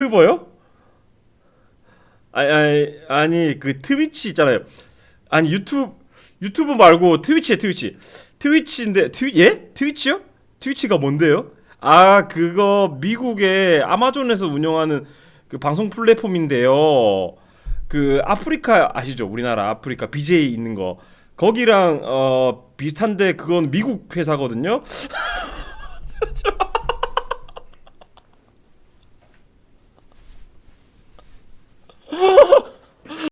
유튜버요? 아니 그 트위치 있잖아요. 아니 유튜브 말고 트위치에 트위치. 트위치인데 예? 트위치요? 트위치가 뭔데요? 아 그거 미국의 아마존에서 운영하는 그 방송 플랫폼인데요. 그 아프리카 아시죠? 우리나라 아프리카 BJ 있는 거 거기랑 비슷한데 그건 미국 회사거든요.